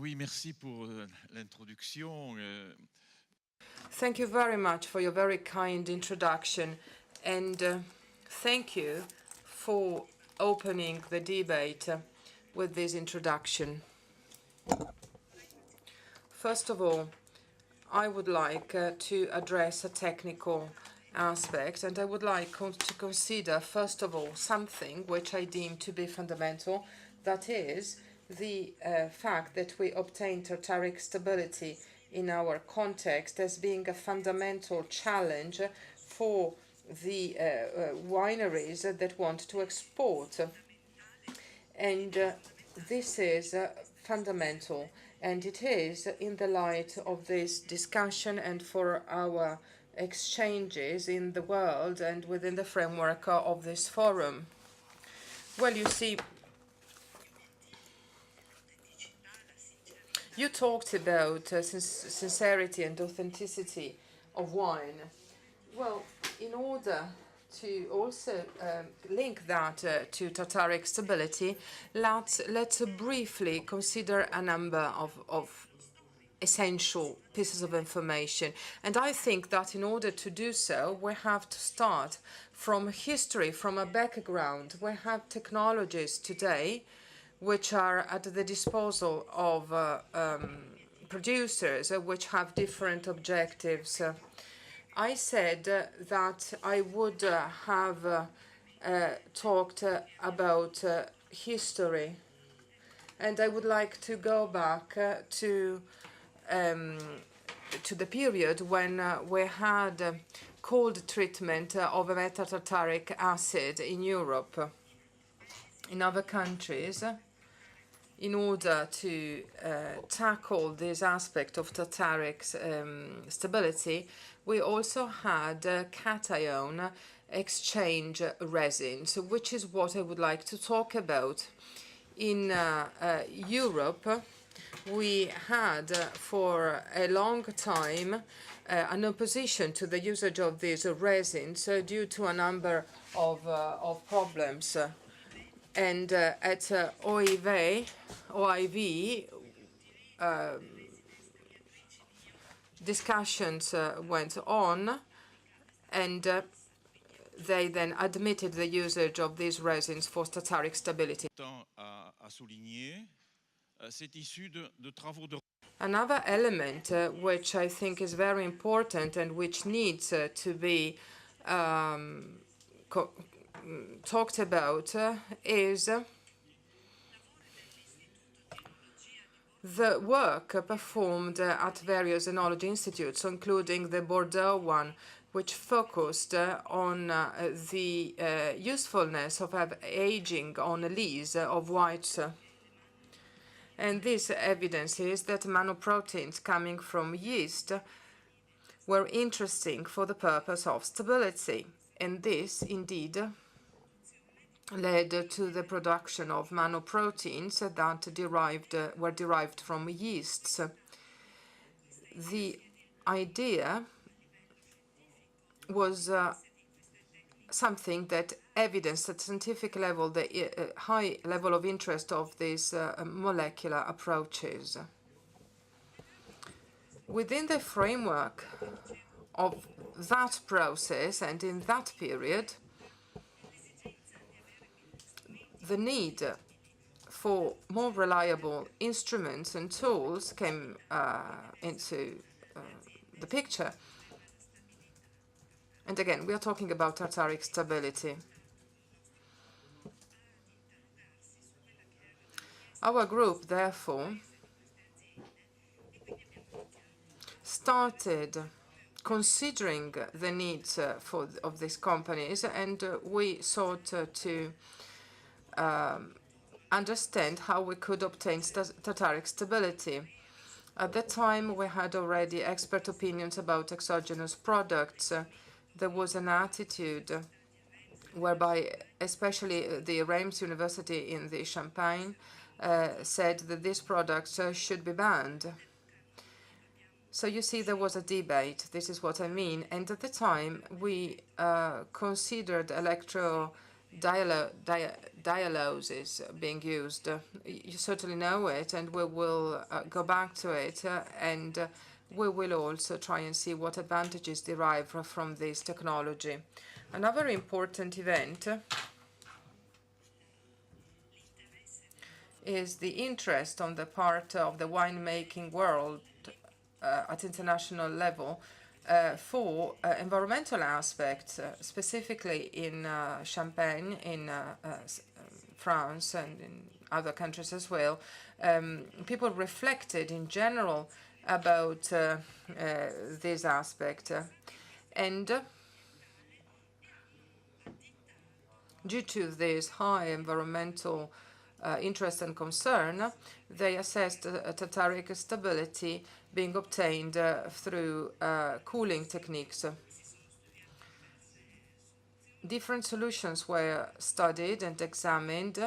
Oui, merci pour l'introduction. Thank you very much for your very kind introduction, and thank you for opening the debate with this introduction. First of all, I would like to address a technical aspect, and I would like to consider, first of all, something which I deem to be fundamental, that is the fact that we obtain Tartaric stability in our context as being a fundamental challenge for the wineries that want to export. And this is fundamental, and it is in the light of this discussion and for our exchanges in the world and within the framework of this forum. Well, you see, you talked about sincerity and authenticity of wine. Well, in order to also link that to Tartaric stability, let's briefly consider a number of essential pieces of information. And I think that in order to do so, we have to start from history, from a background. We have technologies today which are at the disposal of producers which have different objectives. I said that I would have talked about history, and I would like to go back to the period when we had cold treatment of metatartaric acid in Europe. In other countries, in order to tackle this aspect of tartaric stability, we also had cation exchange resins, which is what I would like to talk about. In Europe, we had for a long time an opposition to the usage of these resins due to a number of problems. And at OIV, discussions went on, and they then admitted the usage of these resins for tartaric stability. Another element which I think is very important and which needs to be talked about is the work performed at various enology institutes, including the Bordeaux one, which focused on the usefulness of aging on a lees of whites. And this evidences that manoproteins coming from yeast were interesting for the purpose of stability. And this, indeed, led to the production of manoproteins that were derived from yeasts. The idea was something that evidenced at scientific level the high level of interest of these molecular approaches. Within the framework of that process and in that period, the need for more reliable instruments and tools came into the picture. And again, we are talking about tartaric stability. Our group, therefore, started considering the needs of these companies, and we sought to understand how we could obtain tartaric stability. At that time, we had already expert opinions about exogenous products. There was an attitude whereby, especially the Reims University in the Champagne, said that these products should be banned. So you see, there was a debate. This is what I mean. And at the time, we considered dialysis being used. You certainly know it, and we will go back to it, and we will also try and see what advantages derive from this technology. Another important event is the interest on the part of the winemaking world at international level for environmental aspects, specifically in Champagne, in France, and in other countries as well. People reflected in general about this aspect. And due to this high environmental interest and concern, they assessed Tartaric stability being obtained through cooling techniques. Different solutions were studied and examined,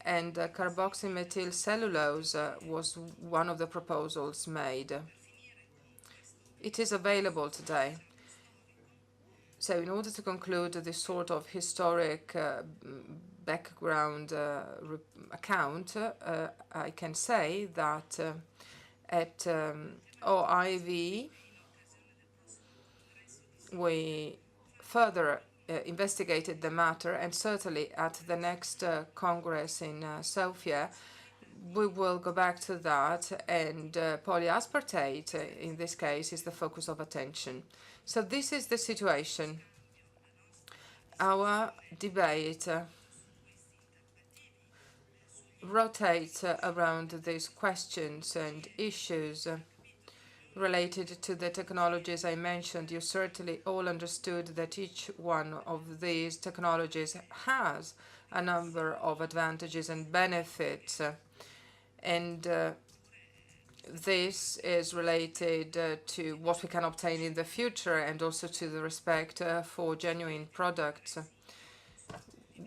and carboxymethyl cellulose was one of the proposals made. It is available today. So in order to conclude this sort of historic background account, I can say that at OIV, we further investigated the matter, and certainly at the next Congress in Sofia, we will go back to that, and polyaspartate, in this case, is the focus of attention. So this is the situation. Our debate rotates around these questions and issues related to the technologies I mentioned. You certainly all understood that each one of these technologies has a number of advantages and benefits, and this is related to what we can obtain in the future, and also to the respect for genuine products.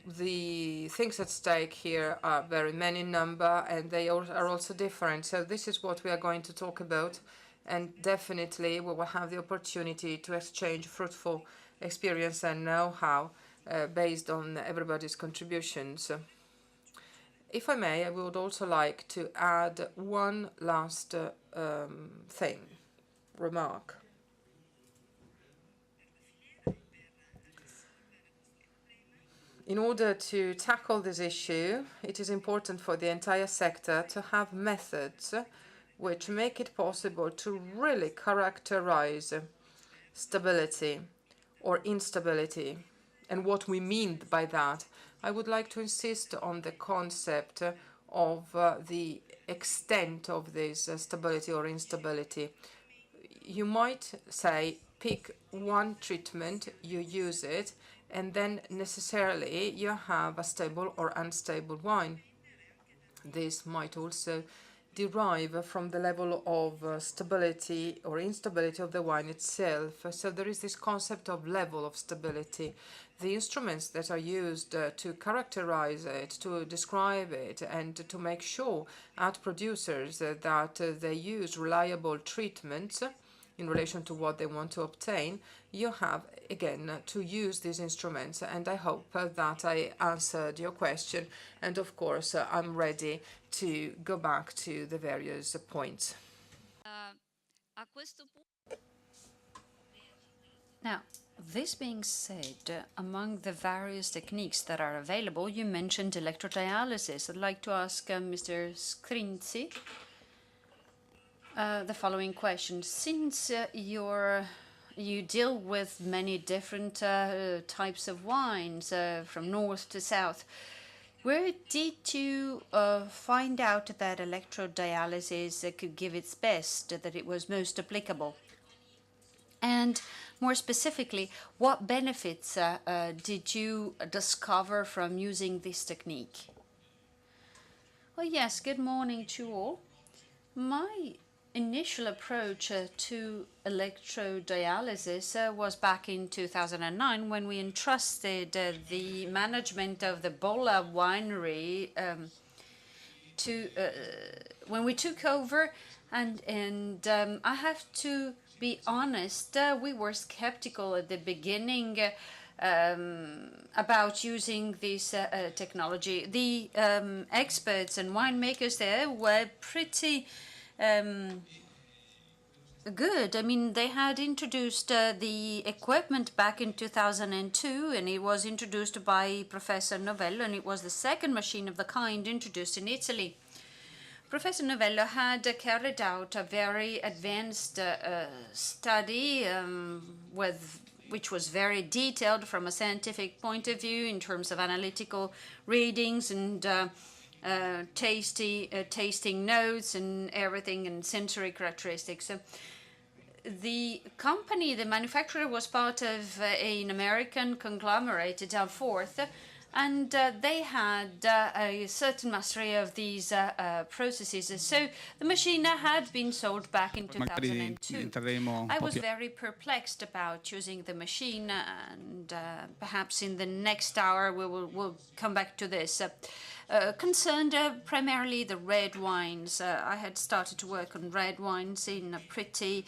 The things at stake here are very many in number, and they are also different. So this is what we are going to talk about, and definitely we will have the opportunity to exchange fruitful experience and know-how based on everybody's contributions. If I may, I would also like to add one last remark. In order to tackle this issue, it is important for the entire sector to have methods which make it possible to really characterize stability or instability, and what we mean by that. I would like to insist on the concept of the extent of this stability or instability. You might say, pick one treatment, you use it, and then necessarily you have a stable or unstable wine. This might also derive from the level of stability or instability of the wine itself. So there is this concept of level of stability. The instruments that are used to characterize it, to describe it, and to make sure at producers that they use reliable treatments in relation to what they want to obtain, you have, again, to use these instruments. And I hope that I answered your question. And of course, I'm ready to go back to the various points. Now, this being said, among the various techniques that are available, you mentioned electrodialysis. I'd like to ask Mr. Scrinzi the following question. Since you deal with many different types of wines from north to south, where did you find out that electrodialysis could give its best, that it was most applicable? And more specifically, what benefits did you discover from using this technique? Well, yes, good morning to all. My initial approach to electrodialysis was back in 2009 when we entrusted the management of the Bolla winery when we took over, and I have to be honest, we were skeptical at the beginning about using this technology. The experts and winemakers there were pretty good. I mean, they had introduced the equipment back in 2002, and it was introduced by Professor Novello, and it was the second machine of the kind introduced in Italy. Professor Novello had carried out a very advanced study which was very detailed from a scientific point of view in terms of analytical readings and tasting notes and everything, and sensory characteristics. The company, the manufacturer, was part of an American conglomerate, Danforth, and they had a certain mastery of these processes. So the machine had been sold back in 2002. I was very perplexed about using the machine, and perhaps in the next hour we'll come back to this. Concerned primarily the red wines. I had started to work on red wines in a pretty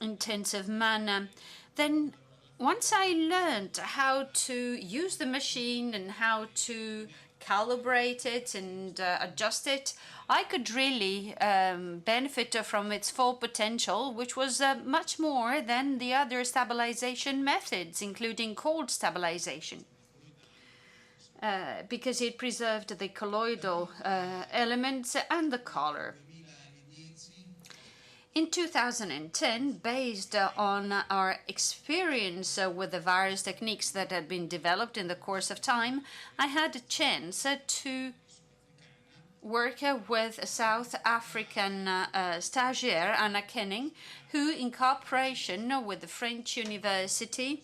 intensive manner. Then once I learned how to use the machine and how to calibrate it and adjust it, I could really benefit from its full potential, which was much more than the other stabilization methods, including cold stabilization, because it preserved the colloidal elements and the color. In 2010, based on our experience with the various techniques that had been developed in the course of time, I had a chance to work with a South African stagiaire, Anna Kenning, who, in cooperation with the French University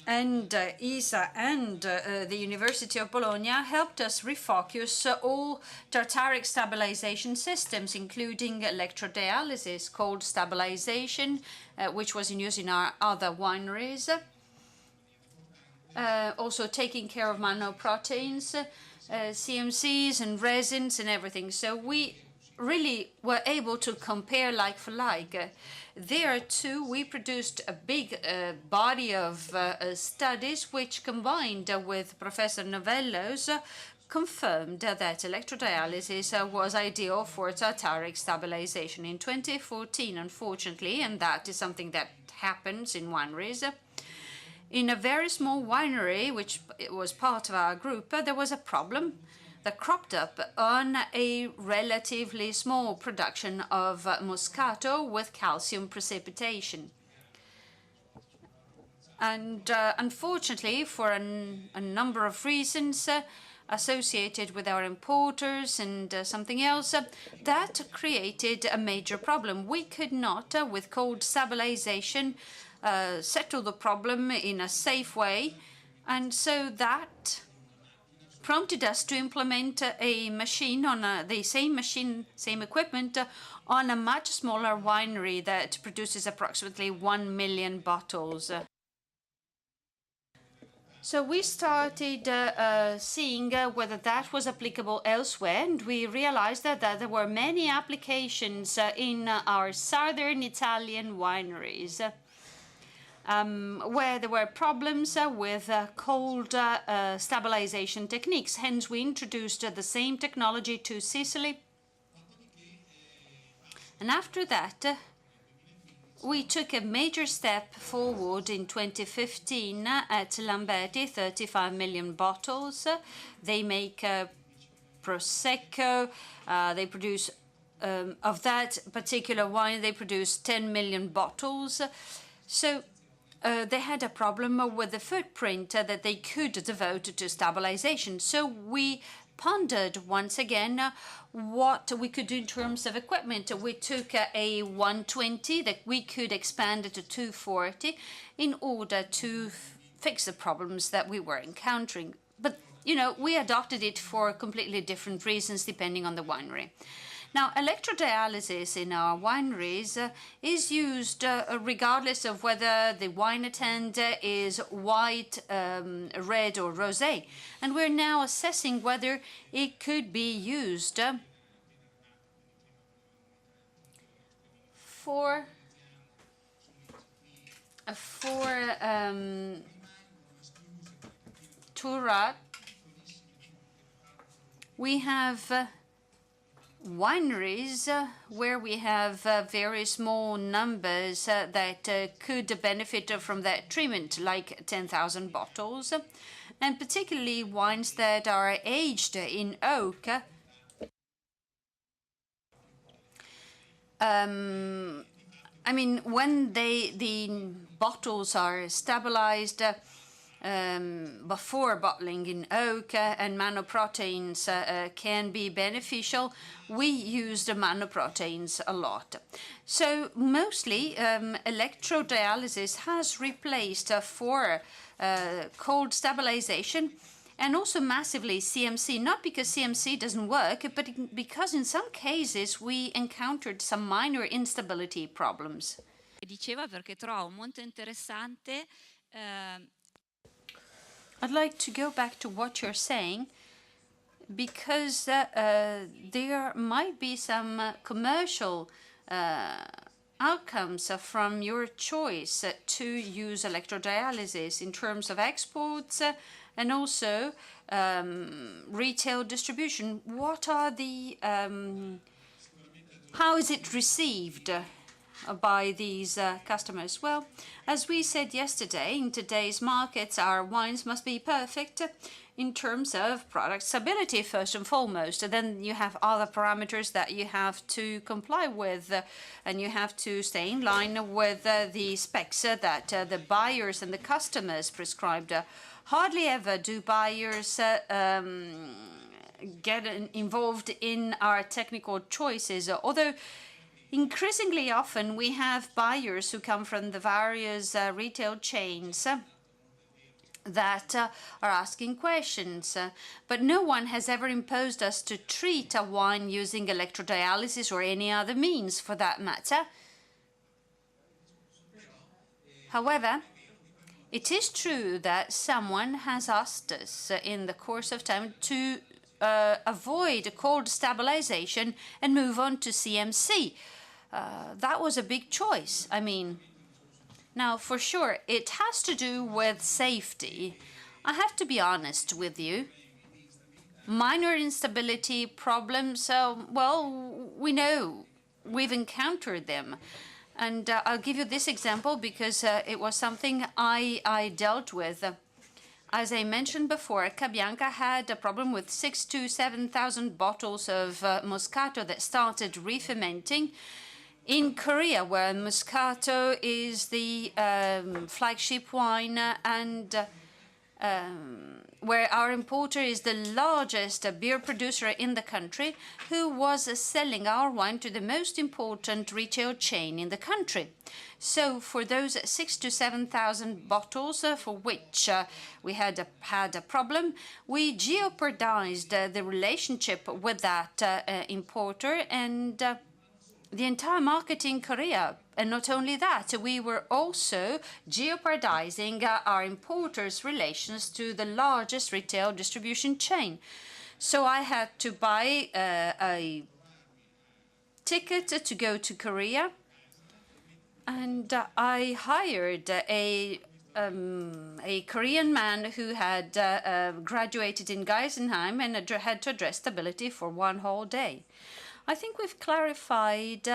and ESA and the University of Bologna, helped us refocus all Tartaric stabilization systems, including electrodialysis, cold stabilization, which was in use in our other wineries, also taking care of nanoproteins, CMCs and resins and everything. So we really were able to compare like for like. There too, we produced a big body of studies which, combined with Professor Novello's, confirmed that electrodialysis was ideal for tartaric stabilization. In 2014, unfortunately, and that is something that happens in wineries, in a very small winery, which was part of our group, there was a problem that cropped up on a relatively small production of Moscato with calcium precipitation. And unfortunately, for a number of reasons associated with our importers and something else, that created a major problem. We could not, with cold stabilization, settle the problem in a safe way, and so that prompted us to implement a machine on the same equipment on a much smaller winery that produces approximately 1 million bottles. So we started seeing whether that was applicable elsewhere, and we realized that there were many applications in our southern Italian wineries, where there were problems with cold stabilization techniques. Hence, we introduced the same technology to Sicily. And after that, we took a major step forward in 2015 at Lamberti, 35 million bottles. They make Prosecco. They produce, of that particular wine, they produce 10 million bottles. So they had a problem with the footprint that they could devote to stabilization. So we pondered once again what we could do in terms of equipment. We took a 120 that we could expand to 240 in order to fix the problems that we were encountering. But, you know, we adopted it for completely different reasons depending on the winery. Now, electrodialysis in our wineries is used regardless of whether the wine attend is white, red, or rosé. And we're now assessing whether it could be used for For Turat, we have wineries where we have very small numbers that could benefit from that treatment, like 10,000 bottles, and particularly wines that are aged in oak. I mean, when the bottles are stabilized before bottling in oak and manoproteins can be beneficial, we use the manoproteins a lot. So mostly electrodialysis has replaced for cold stabilization, and also massively CMC, not because CMC doesn't work, but because in some cases we encountered some minor instability problems. Diceva perché trovo molto interessante. I'd like to go back to what you're saying, because there might be some commercial outcomes from your choice to use electrodialysis in terms of exports and also retail distribution. What are the how is it received by these customers? Well, as we said yesterday, in today's markets, our wines must be perfect in terms of product stability, first and foremost. Then you have other parameters that you have to comply with, and you have to stay in line with the specs that the buyers and the customers prescribed. Hardly ever do buyers get involved in our technical choices, although increasingly often we have buyers who come from the various retail chains that are asking questions. But no one has ever imposed us to treat a wine using electrodialysis or any other means for that matter. However, it is true that someone has asked us in the course of time to avoid cold stabilization and move on to CMC. That was a big choice. I mean, now for sure, it has to do with safety. I have to be honest with you. Minor instability problems, well, we know, we've encountered them. And I'll give you this example because it was something I dealt with. As I mentioned before, Cabianca had a problem with 6,000 to 7,000 bottles of Moscato that started re-fermenting in Korea, where Moscato is the flagship wine and where our importer is the largest beer producer in the country, who was selling our wine to the most important retail chain in the country. So for those 6,000 to 7,000 bottles for which we had a problem, we jeopardized the relationship with that importer and the entire market in Korea. And not only that, we were also jeopardizing our importers' relations to the largest retail distribution chain. So I had to buy a ticket to go to Korea, and I hired a Korean man who had graduated in Geisenheim and had to address stability for one whole day. I think we've clarified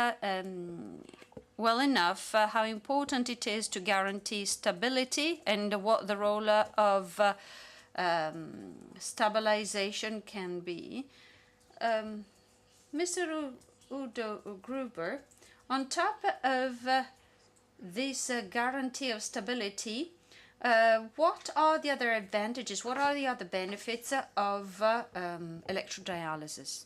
well enough how important it is to guarantee stability and what the role of stabilization can be. Mr. Udo Gruber, on top of this guarantee of stability, what are the other advantages? What are the other benefits of electrodialysis?